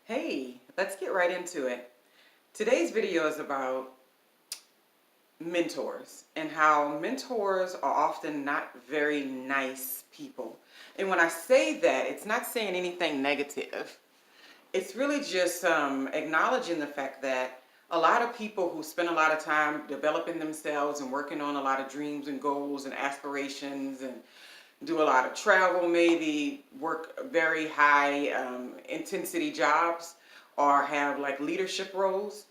Hey, let's get right into it. Today's video is about mentors and how mentors are often not very nice people. And when I say that, it's not saying anything negative. It's really just acknowledging the fact that a lot of people who spend a lot of time developing themselves and working on a lot of dreams and goals and aspirations and do a lot of travel, maybe work very high intensity jobs or have like leadership roles,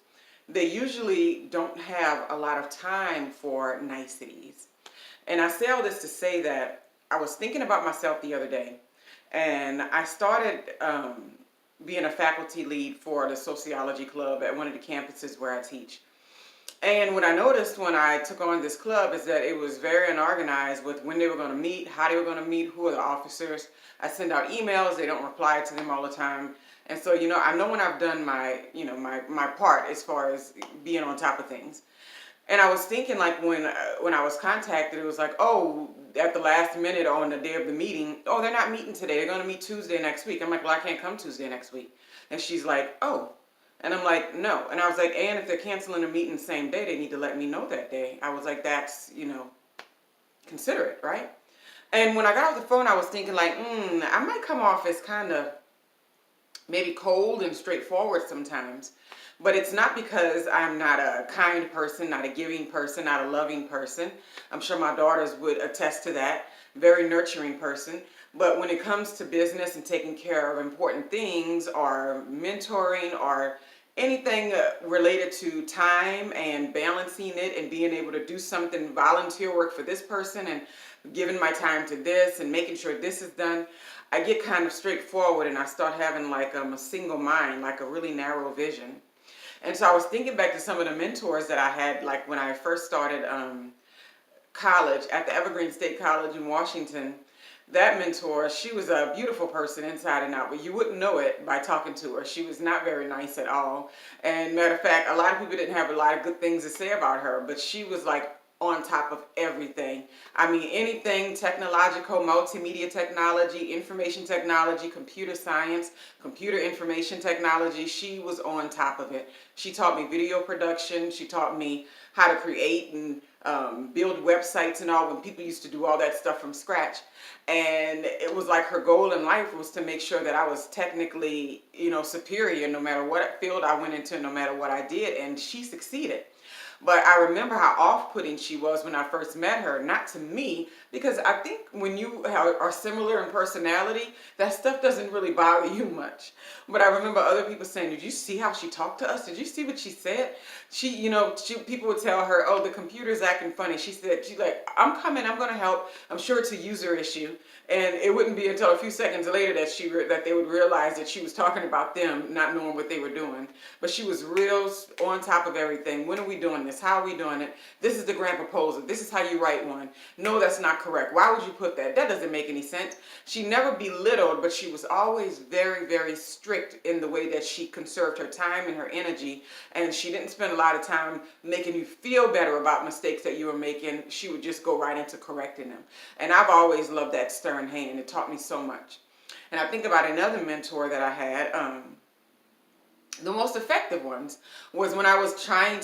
they usually don't have a lot of time for niceties. And I say all this to say that I was thinking about myself the other day, and I started being a faculty lead for the sociology club at one of the campuses where I teach. And what I noticed when I took on this club is that it was very unorganized with when they were going to meet, how they were going to meet, who are the officers. I send out emails, they don't reply to them all the time. And so, I know when I've done my part as far as being on top of things. And I was thinking like when I was contacted, it was like, oh, at the last minute on the day of the meeting, oh, they're not meeting today. They're going to meet Tuesday next week. I'm like, well, I can't come Tuesday next week. And she's like, oh. And I'm like, no. And I was like, and if they're canceling a meeting the same day, they need to let me know that day. I was like, that's, considerate, right? And when I got off the phone, I was thinking like, I might come off as kind of maybe cold and straightforward sometimes. But it's not because I'm not a kind person, not a giving person, not a loving person. I'm sure my daughters would attest to that. Very nurturing person. But when it comes to business and taking care of important things or mentoring or anything related to time and balancing it and being able to do something, volunteer work for this person and giving my time to this and making sure this is done, I get kind of straightforward and I start having like a single mind, like a really narrow vision. And so I was thinking back to some of the mentors that I had, like when I first started college at the Evergreen State College in Washington. That mentor, she was a beautiful person inside and out, but you wouldn't know it by talking to her. She was not very nice at all. And matter of fact, a lot of people didn't have a lot of good things to say about her, but she was like on top of everything. I mean, anything technological, multimedia technology, information technology, computer science, computer information technology, she was on top of it. She taught me video production. She taught me how to create and build websites and all, when people used to do all that stuff from scratch. And it was like her goal in life was to make sure that I was technically, superior no matter what field I went into, no matter what I did. And she succeeded. But I remember how off-putting she was when I first met her, not to me, because I think when you are similar in personality, that stuff doesn't really bother you much. But I remember other people saying, did you see how she talked to us? Did you see what she said? People would tell her, oh, the computer's acting funny. She's like, I'm coming, I'm going to help. I'm sure it's a user issue. And it wouldn't be until a few seconds later that they would realize that she was talking about them, not knowing what they were doing. But she was real on top of everything. When are we doing this? How are we doing it? This is the grant proposal. This is how you write one. No, that's not correct. Why would you put that? That doesn't make any sense. She never belittled, but she was always very, very strict in the way that she conserved her time and her energy. And she didn't spend a lot of time making you feel better about mistakes that you were making. She would just go right into correcting them. And I've always loved that stern hand. It taught me so much. And I think about another mentor that I had. The most effective ones was when I was I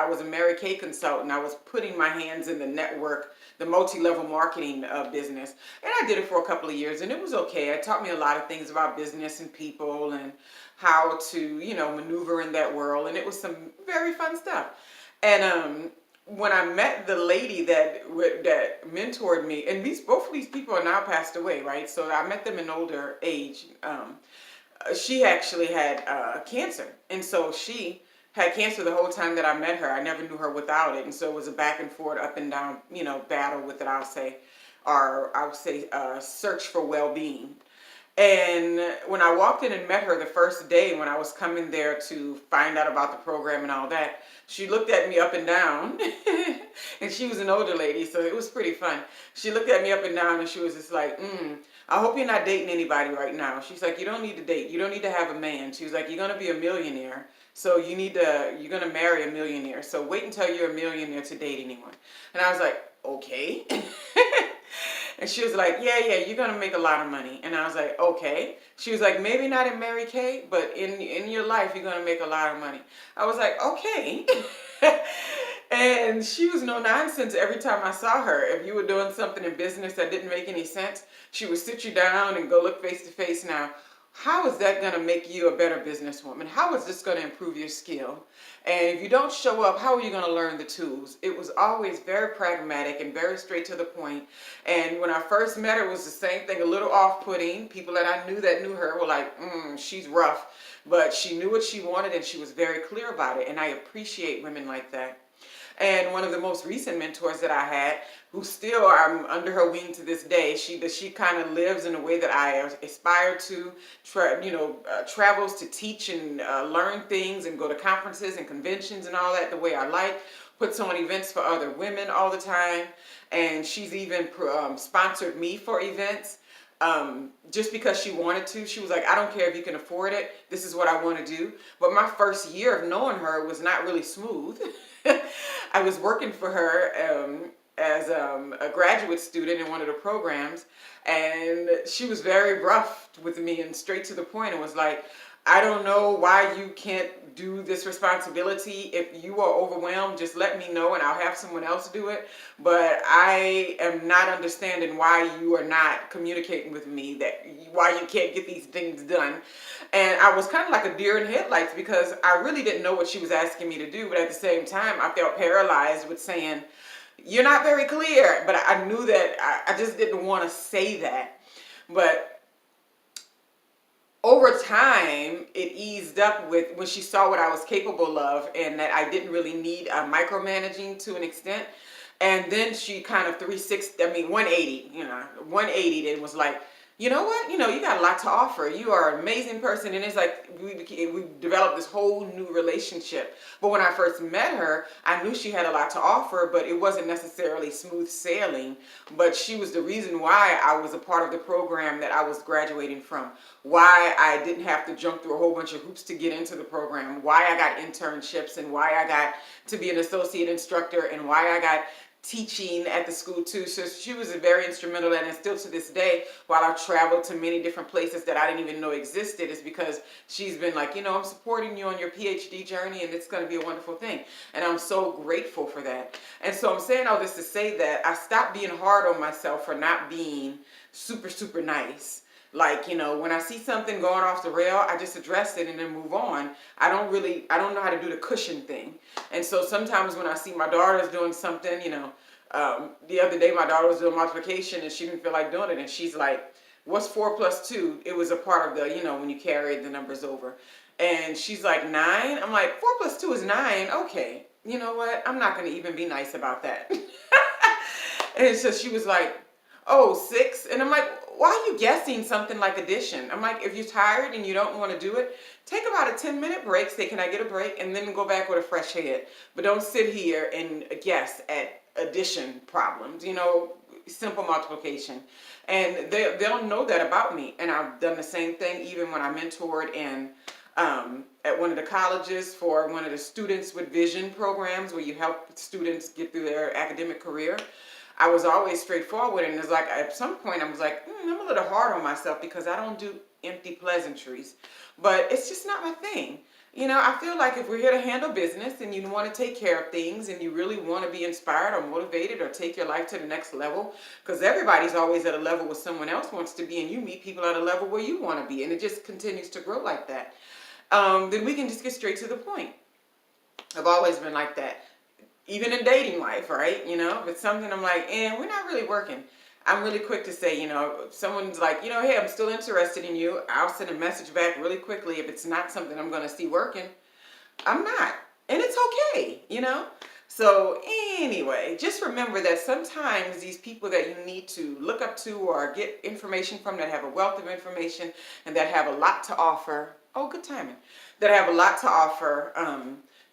was a Mary Kay consultant. I was putting my hands in the network, the multi-level marketing business. And I did it for a couple of years and it was okay. It taught me a lot of things about business and people and how to, maneuver in that world. And it was some very fun stuff. And when I met the lady that mentored me, and both of these people are now passed away, right? So I met them in older age. She actually had cancer. And so she had cancer the whole time that I met her. I never knew her without it. And so it was a back and forth, up and down, battle with it, I would say search for well-being. And when I walked in and met her the first day when I was coming there to find out about the program and all that, she looked at me up and down. And she was an older lady, so it was pretty fun. She looked at me up and down and she was just like, I hope you're not dating anybody right now. She's like, you don't need to date. You don't need to have a man. She was like, you're going to be a millionaire. So you're going to marry a millionaire. So wait until you're a millionaire to date anyone. And I was like, okay. And she was like, yeah, you're going to make a lot of money. And I was like, okay. She was like, maybe not in Mary Kay, but in your life, you're going to make a lot of money. I was like, okay. And she was no nonsense every time I saw her. If you were doing something in business that didn't make any sense, she would sit you down and go look face to face. Now, how is that going to make you a better businesswoman? How is this going to improve your skill? And if you don't show up, how are you going to learn the tools? It was always very pragmatic and very straight to the point. And when I first met her, it was the same thing, a little off-putting. People that I knew that knew her were like, she's rough. But she knew what she wanted and she was very clear about it. And I appreciate women like that. And one of the most recent mentors that I had, who still I'm under her wing to this day, she kind of lives in a way that I aspire to, travels to teach and learn things and go to conferences and conventions and all that the way I like, puts on events for other women all the time, and she's even sponsored me for events. Just because she wanted to. She was like, I don't care if you can afford it. This is what I want to do. But my first year of knowing her was not really smooth. I was working for her as a graduate student in one of the programs, and she was very rough with me and straight to the point and was like, I don't know why you can't do this responsibility. If you are overwhelmed, just let me know and I'll have someone else do it. But I am not understanding why you are not communicating with me, why you can't get these things done. And I was kind of like a deer in headlights because I really didn't know what she was asking me to do. But at the same time, I felt paralyzed with saying, you're not very clear. But I knew that I just didn't want to say that. But over time, it eased up with when she saw what I was capable of and that I didn't really need micromanaging to an extent. And then she kind of 180, 180 and was like, you know what? You got a lot to offer. You are an amazing person. And it's like we developed this whole new relationship. But when I first met her, I knew she had a lot to offer, but it wasn't necessarily smooth sailing. But she was the reason why I was a part of the program that I was graduating from, why I didn't have to jump through a whole bunch of hoops to get into the program, why I got internships and why I got to be an associate instructor and why I got teaching at the school too. So she was very instrumental, and still to this day, while I've traveled to many different places that I didn't even know existed, is because she's been like, I'm supporting you on your PhD journey and it's going to be a wonderful thing. And I'm so grateful for that. And so I'm saying all this to say that I stopped being hard on myself for not being super, super nice. Like, when I see something going off the rail, I just address it and then move on. I don't know how to do the cushion thing. And so sometimes when I see my daughters doing something, the other day my daughter was doing multiplication and she didn't feel like doing it. And she's like, what's 4 plus 2? It was a part of the, when you carry the numbers over. And she's like, 9? I'm like, 4 plus 2 is 9. Okay. You know what? I'm not going to even be nice about that. And so she was like, oh, 6? And I'm like, why are you guessing something like addition? I'm like, if you're tired and you don't want to do it, take about a 10-minute break. Say, can I get a break? And then go back with a fresh head. But don't sit here and guess at addition problems, simple multiplication. And they'll know that about me. And I've done the same thing even when I mentored at one of the colleges for one of the students with vision programs where you help students get through their academic career. I was always straightforward, and it's like at some point I was like, I'm a little hard on myself because I don't do empty pleasantries. But it's just not my thing. I feel like if we're here to handle business and you want to take care of things and you really want to be inspired or motivated or take your life to the next level, because everybody's always at a level where someone else wants to be and you meet people at a level where you want to be and it just continues to grow like that, then we can just get straight to the point. I've always been like that. Even in dating life, right? If it's something I'm like, we're not really working. I'm really quick to say, if someone's like, hey, I'm still interested in you, I'll send a message back really quickly. If it's not something I'm going to see working, I'm not. And it's okay, So anyway, just remember that sometimes these people that you need to look up to or get information from that have a wealth of information and that have a lot to offer, good timing, that have a lot to offer,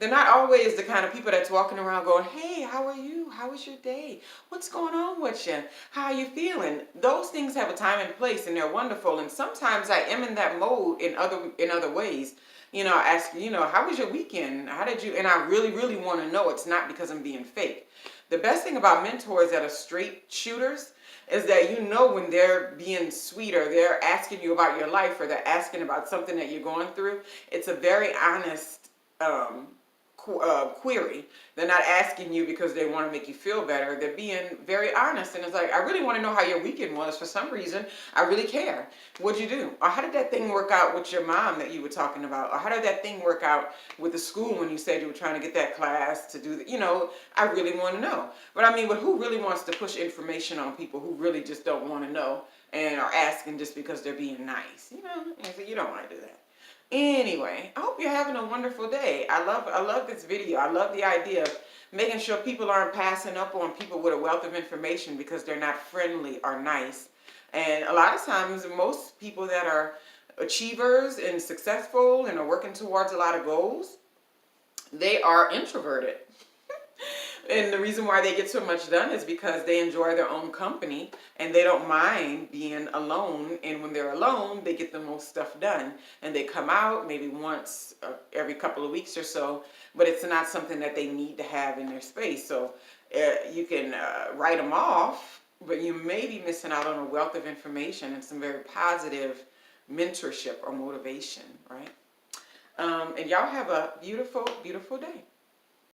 they're not always the kind of people that's walking around going, hey, how are you? How was your day? What's going on with you? How are you feeling? Those things have a time and place and they're wonderful. And sometimes I am in that mode in other ways. I ask, how was your weekend? How did you? And I really, really want to know. It's not because I'm being fake. The best thing about mentors that are straight shooters is that you know when they're being sweet, or they're asking you about your life, or they're asking about something that you're going through. It's a very honest query. They're not asking you because they want to make you feel better. They're being very honest, and it's like, I really want to know how your weekend was. For some reason, I really care. What'd you do? Or how did that thing work out with your mom that you were talking about? Or how did that thing work out with the school when you said you were trying to get that class to do the, I really want to know. But I mean, but who really wants to push information on people who really just don't want to know and are asking just because they're being nice? And so you don't want to do that. Anyway, I hope you're having a wonderful day. I love this video. I love the idea of making sure people aren't passing up on people with a wealth of information because they're not friendly or nice. And a lot of times, most people that are achievers and successful and are working towards a lot of goals, they are introverted. And the reason why they get so much done is because they enjoy their own company and they don't mind being alone. And when they're alone, they get the most stuff done. And they come out maybe once every couple of weeks or so, but it's not something that they need to have in their space. So you can write them off, but you may be missing out on a wealth of information and some very positive mentorship or motivation, right? And y'all have a beautiful, beautiful day.